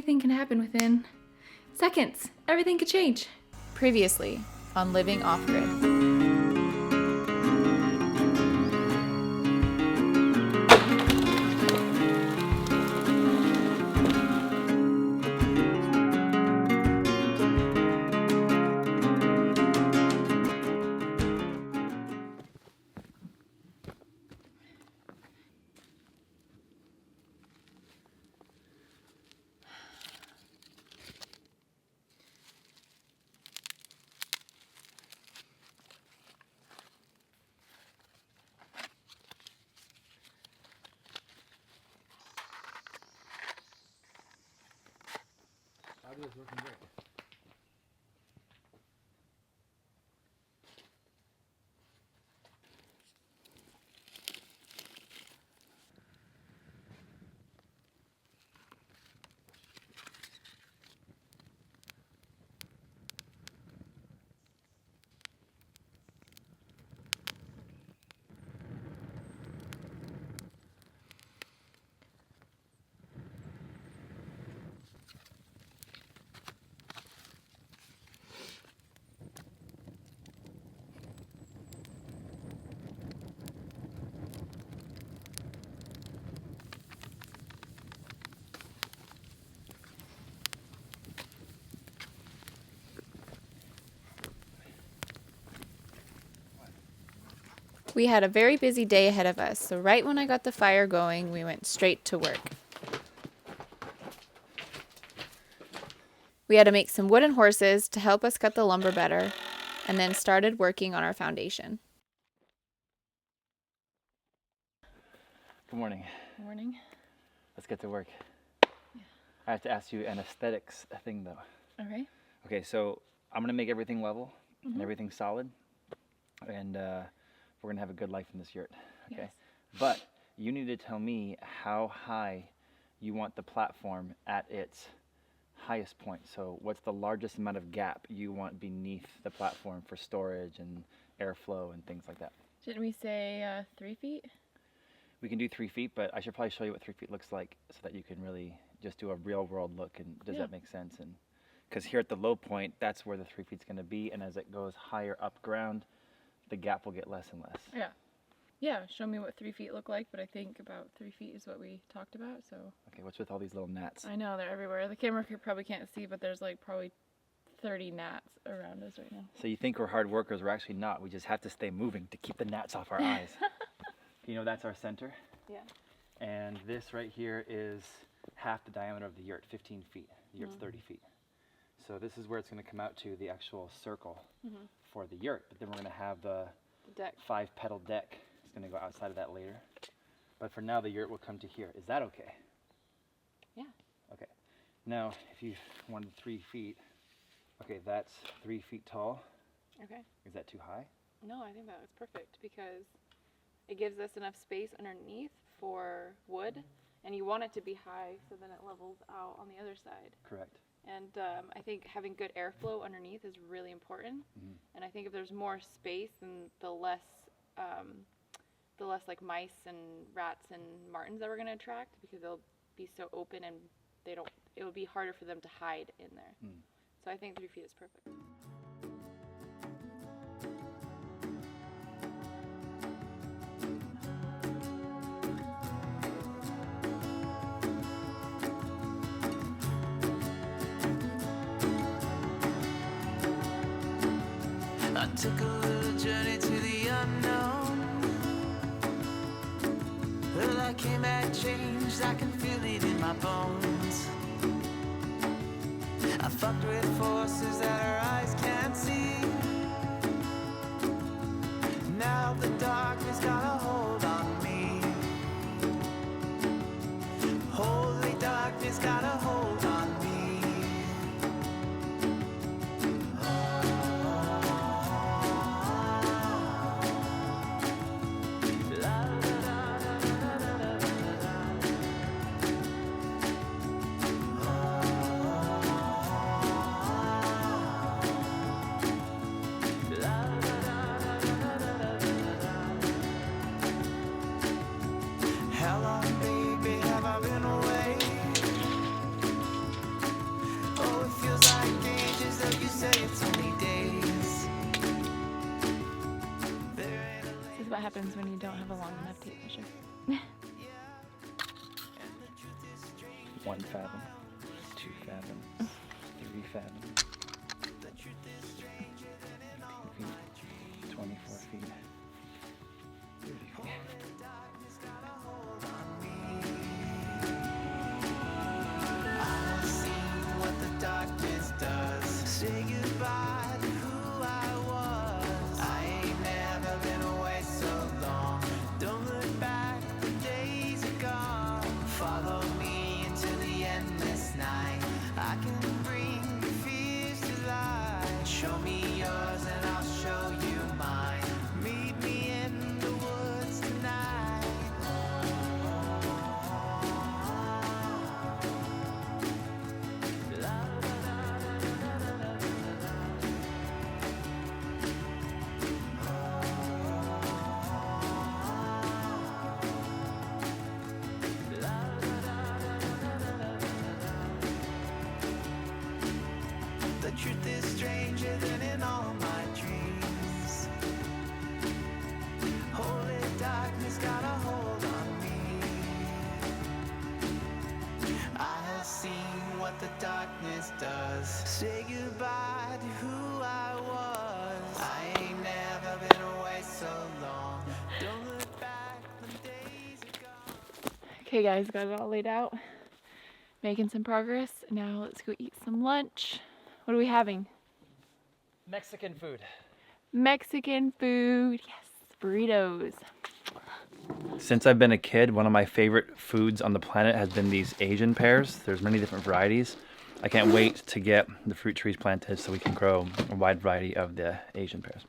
anything can happen within seconds. Everything could change. Previously on Living Off-Grid. It's looking great. We had a very busy day ahead of us, so right when I got the fire going, we went straight to work. We had to make some wooden horses to help us cut the lumber better, and then started working on our foundation. Good morning. Good morning. Let's get to work. I have to ask you an aesthetics thing though. All right. Okay, so I'm gonna make everything level and everything solid, and we're gonna have a good life in this yurt. Okay, Yes. but you need to tell me how high you want the platform at its highest point. So what's the largest amount of gap you want beneath the platform for storage and airflow and things like that? Didn't we say 3 feet? We can do 3 feet, but I should probably show you what 3 feet looks like so that you can really just do a real world look. And does that make sense? And because here at the low point, that's where the 3 feet's going to be. And as it goes higher up ground, the gap will get less and less. Yeah. Yeah, show me what 3 feet look like, but I think about 3 feet is what we talked about, so. Okay, what's with all these little gnats? I know, they're everywhere. The camera probably can't see, but there's like probably 30 gnats around us right now. So you think we're hard workers, we're actually not. We just have to stay moving to keep the gnats off our eyes. You know, that's our center. Yeah. And this right here is half the diameter of the yurt, 15 feet. The yurt's 30 feet. So this is where it's going to come out to the actual circle for the yurt. But then we're going to have the deck. 5-petal deck. It's going to go outside of that later. But for now, the yurt will come to here. Is that okay? Yeah. Okay. Now, if you wanted 3 feet, okay, that's 3 feet tall. Okay. Is that too high? No, I think that was perfect because it gives us enough space underneath for wood, and you want it to be high so then it levels out on the other side. Correct. And I think having good airflow underneath is really important. And I think if there's more space, then the less like mice and rats and martins that we're going to attract, because they'll be so open and it would be harder for them to hide in there. So I think 3 feet is perfect. I took a little journey to the unknown. Well, I came back changed, I can feel it in my bones. I fucked with forces that our eyes can't see. Now the darkness got a hold on me. Holy darkness got a hold on me. happens when you don't have a long enough tape measure. 1 fathom, 2 fathom, 3 fathom, 18 feet, 24 feet, 30 feet. I've seen what the darkness does. Say goodbye to who I was. I ain't never been away so long. Don't look back, the days are gone. Follow me into the endless night. I can bring your fears to life. Show me yours and I'll show you mine. Meet me in the woods tonight. The truth is stranger than in all my dreams. Holy darkness got a hold on me. I have seen what the darkness does. Say goodbye to who I was. I ain't never been away so long. Don't look back, the days are gone. Okay guys, got it all laid out. Making some progress. Now let's go eat some lunch. What are we having? Mexican food. Mexican food. Yes, burritos. Since I've been a kid, one of my favorite foods on the planet has been these Asian pears. There's many different varieties. I can't wait to get the fruit trees planted so we can grow a wide variety of the Asian pears.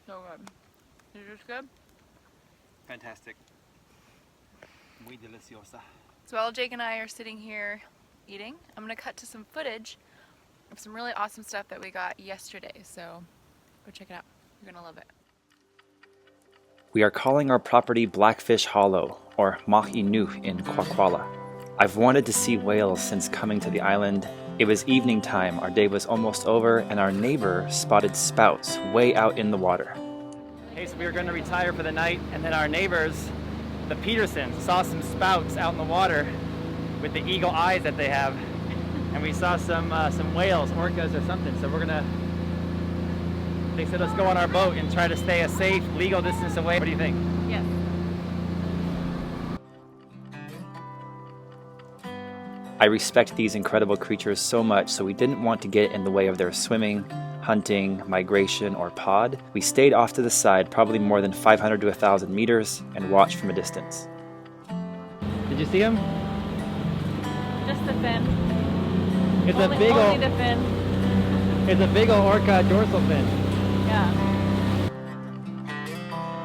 So good. Is yours good? Fantastic. Muy deliciosa. So while Jake and I are sitting here eating, I'm gonna cut to some footage of some really awesome stuff that we got yesterday. So go check it out. You're gonna love it. We are calling our property Blackfish Hollow, or Mach Inu in Kwakwala. I've wanted to see whales since coming to the island. It was evening time, our day was almost over, and our neighbor spotted spouts way out in the water. Okay, so we were going to retire for the night, and then our neighbors, the Petersons, saw some spouts out in the water with the eagle eyes that they have. And we saw some whales, orcas or something, so they said let's go on our boat and try to stay a safe, legal distance away. What do you think? Yes. I respect these incredible creatures so much, so we didn't want to get in the way of their swimming, hunting, migration, or pod. We stayed off to the side, probably more than 500 to 1,000 meters, and watched from a distance. Did you see him? Just the fin. It's Only a big the old, fin. it's a big old orca dorsal fin. Yeah.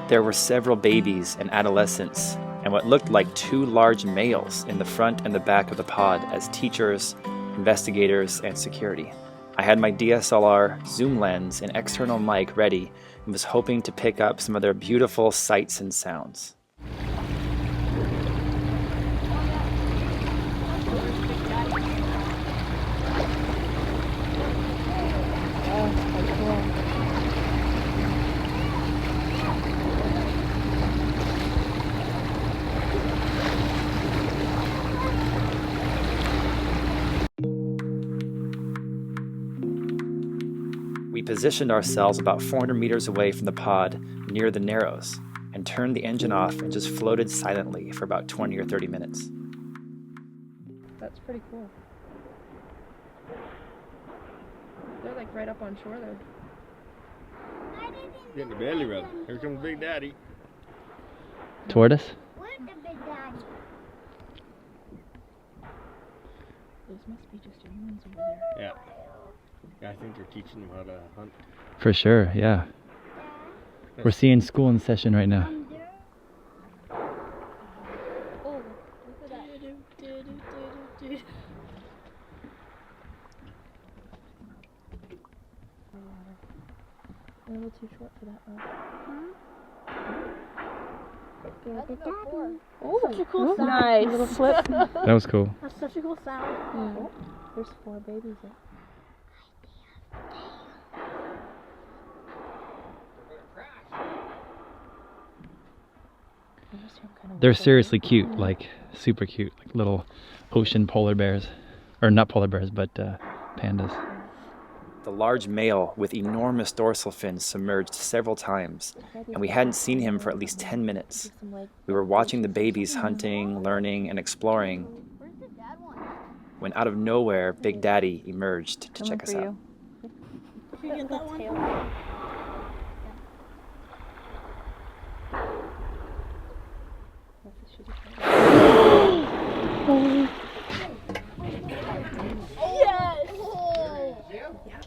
There were several babies and adolescents, and what looked like 2 large males in the front and the back of the pod as teachers, investigators, and security. I had my DSLR, zoom lens, and external mic ready and was hoping to pick up some of their beautiful sights and sounds. positioned ourselves about 400 meters away from the pod near the Narrows and turned the engine off and just floated silently for about 20 or 30 minutes. That's pretty cool. They're like right up on shore there. Getting the belly rub. Here comes Big Daddy. Toward us? Where's the big daddy? Those must be just humans over there. Yeah. Yeah, I think they're teaching them how to hunt. For sure, yeah. We're seeing school in session right now. Oh, look at that. A little too short for that one. Oh, such a cool sound. Nice. Little flip. That was cool. That's such a cool sound. Yeah. There's 4 babies there. They're seriously cute, like super cute, like little ocean polar bears. Or not polar bears, but pandas. The large male with enormous dorsal fins submerged several times, and we hadn't seen him for at least 10 minutes. We were watching the babies hunting, learning, and exploring when out of nowhere, Big Daddy emerged to check us out. Did you get that one? Yes!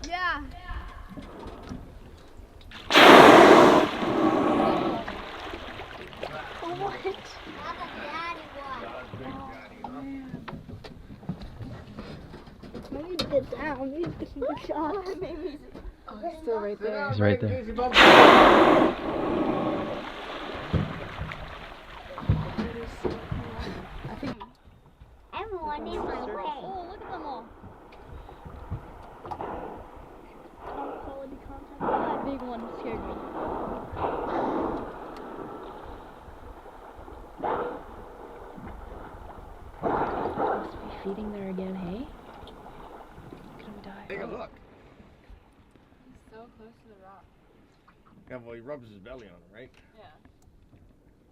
Yeah. What? Maybe get down. Maybe get more shot. Maybe. Oh, he's still right there. He's right there. I think Everyone in my way. Oh, look at them all. Top quality content. That big one scared me. must be feeding there again, hey? Look at him die. Take a look. He's so close to the rock. Yeah, well, he rubs his belly on it, right? Yeah.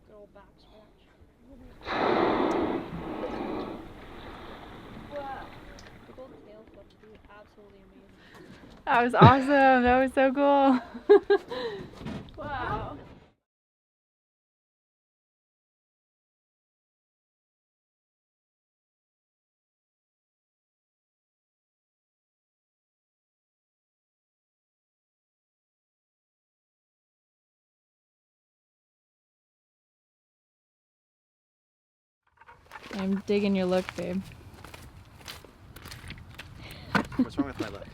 Good old back scratch. Wow. The gold tail flip is absolutely amazing. That was awesome. That was so cool. Wow. I'm digging your look, babe. What's wrong with my look?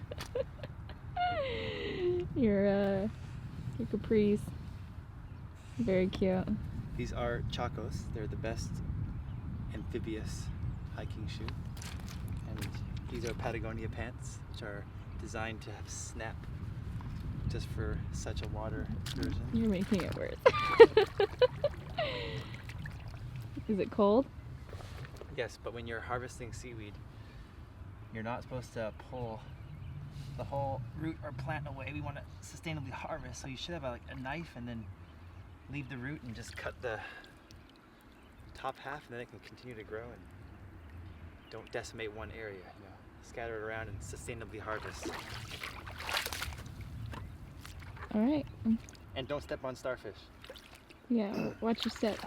Your capris. Very cute. These are Chacos. They're the best amphibious hiking shoe. And these are Patagonia pants, which are designed to have snap just for such a water excursion. You're making it worse. Is it cold? Yes, but when you're harvesting seaweed, you're not supposed to pull the whole root or plant away. We want to sustainably harvest, so you should have a knife and then leave the root and just cut the top half, and then it can continue to grow, and don't decimate one area. You know, scatter it around and sustainably harvest. All right. And don't step on starfish. Yeah, watch your step.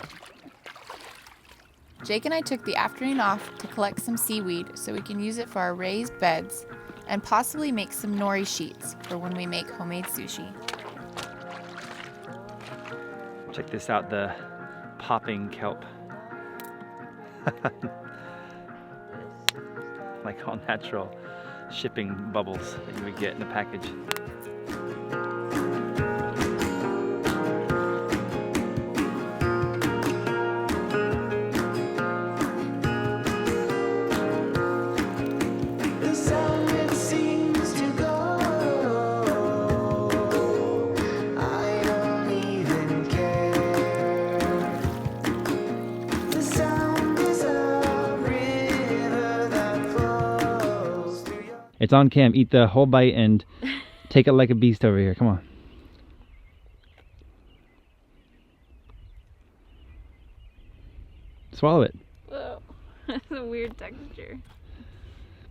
Jake and I took the afternoon off to collect some seaweed so we can use it for our raised beds and possibly make some nori sheets for when we make homemade sushi. Check this out, the popping kelp. Like all natural shipping bubbles that you would get in a package. The sound it seems to go, I don't even care. The sound is a river that flows through your... It's on cam. Eat the whole bite and Take it like a beast over here. Come on. Swallow it. Whoa. That's a weird texture.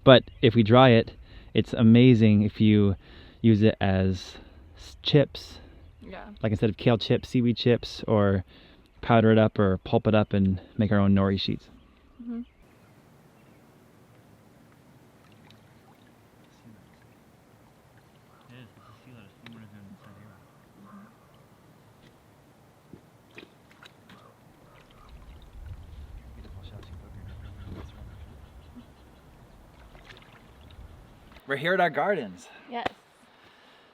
But if we dry it, it's amazing if you use it as chips. Yeah. Like instead of kale chips, seaweed chips, or powder it up or pulp it up and make our own nori sheets. Mm-hmm. We're here at our gardens. Yes.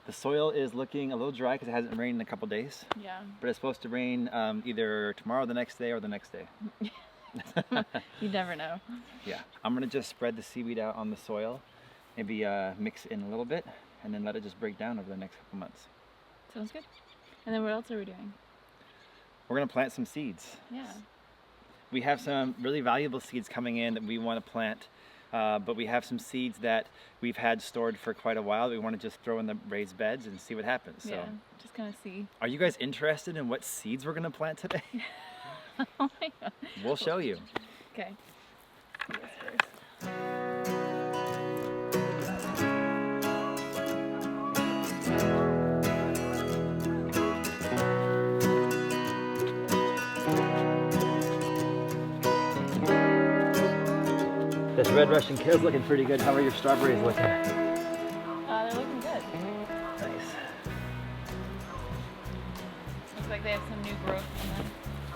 The soil is looking a little dry because it hasn't rained in a couple days. Yeah. But it's supposed to rain either tomorrow, the next day, or the next day. You never know. Yeah. I'm going to just spread the seaweed out on the soil, maybe mix it in a little bit, and then let it just break down over the next couple months. Sounds good. And then what else are we doing? We're going to plant some seeds. Yeah. We have some really valuable seeds coming in that we want to plant. But we have some seeds that we've had stored for quite a while that we want to just throw in the raised beds and see what happens. So, Yeah, just kind of see. are you guys interested in what seeds we're going to plant today? Oh my god. We'll show you. Okay. You guys first. This red Russian kale's looking pretty good. How are your strawberries looking? They're looking good. Nice. Looks like they have some new growth in them.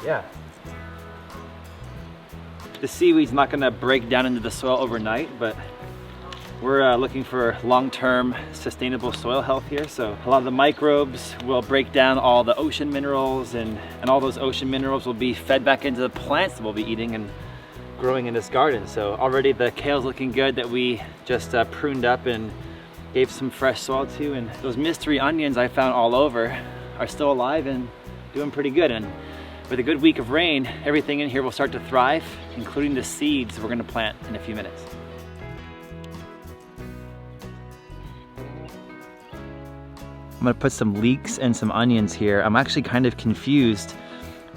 Yeah. The seaweed's not going to break down into the soil overnight, but we're looking for long-term sustainable soil health here. So a lot of the microbes will break down all the ocean minerals, and all those ocean minerals will be fed back into the plants that we'll be eating and growing in this garden. So already the kale's looking good that we just pruned up and gave some fresh soil to, and those mystery onions I found all over are still alive and doing pretty good. And with a good week of rain, everything in here will start to thrive, including the seeds we're going to plant in a few minutes. I'm going to put some leeks and some onions here. I'm actually kind of confused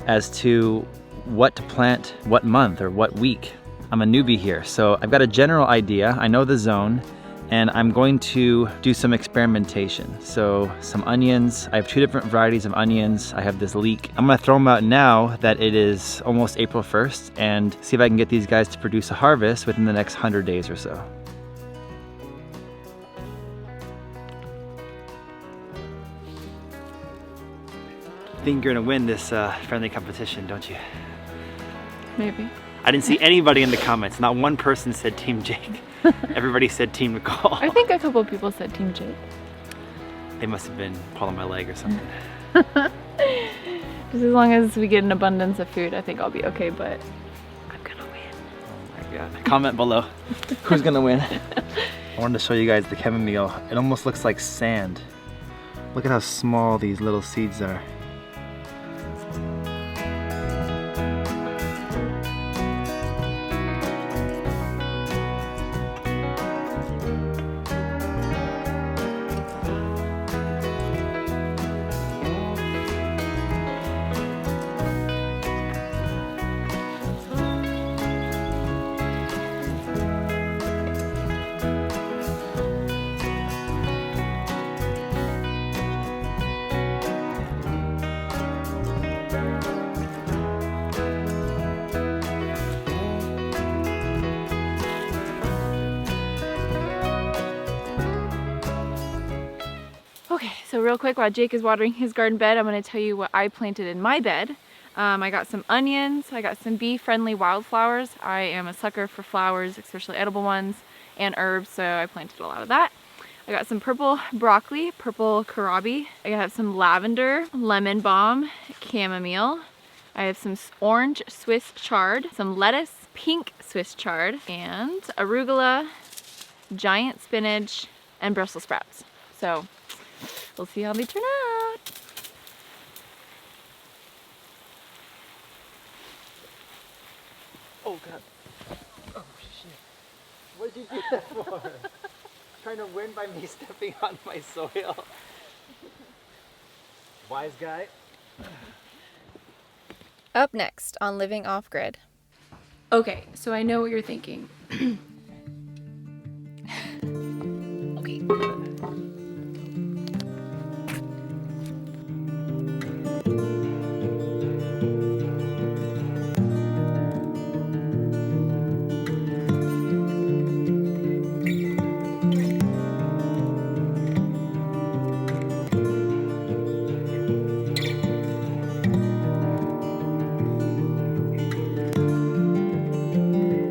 as to what to plant what month or what week. I'm a newbie here, so I've got a general idea. I know the zone, and I'm going to do some experimentation. So some onions, I have 2 different varieties of onions. I have this leek. I'm gonna throw them out now that it is almost April 1st and see if I can get these guys to produce a harvest within the next 100 days or so. I think you're gonna win this friendly competition, don't you? Maybe. I didn't see anybody in the comments. Not one person said Team Jake. Everybody said Team Nicole. I think a couple of people said Team Jake. They must have been pulling my leg or something. Just as long as we get an abundance of food, I think I'll be okay, but I'm gonna win. Oh my god. Comment below. Who's gonna win? I wanted to show you guys the chamomile. It almost looks like sand. Look at how small these little seeds are. Okay, so real quick, while Jake is watering his garden bed, I'm going to tell you what I planted in my bed. I got some onions, I got some bee-friendly wildflowers. I am a sucker for flowers, especially edible ones, and herbs, so I planted a lot of that. I got some purple broccoli, purple kohlrabi. I have some lavender, lemon balm, chamomile. I have some orange Swiss chard, some lettuce, pink Swiss chard, and arugula, giant spinach, and Brussels sprouts. So we'll see how they turn out. Oh god. Oh shit. What did you do that for? trying to win by me stepping on my soil. Wise guy. Up next on Living Off Grid. Okay, so I know what you're thinking.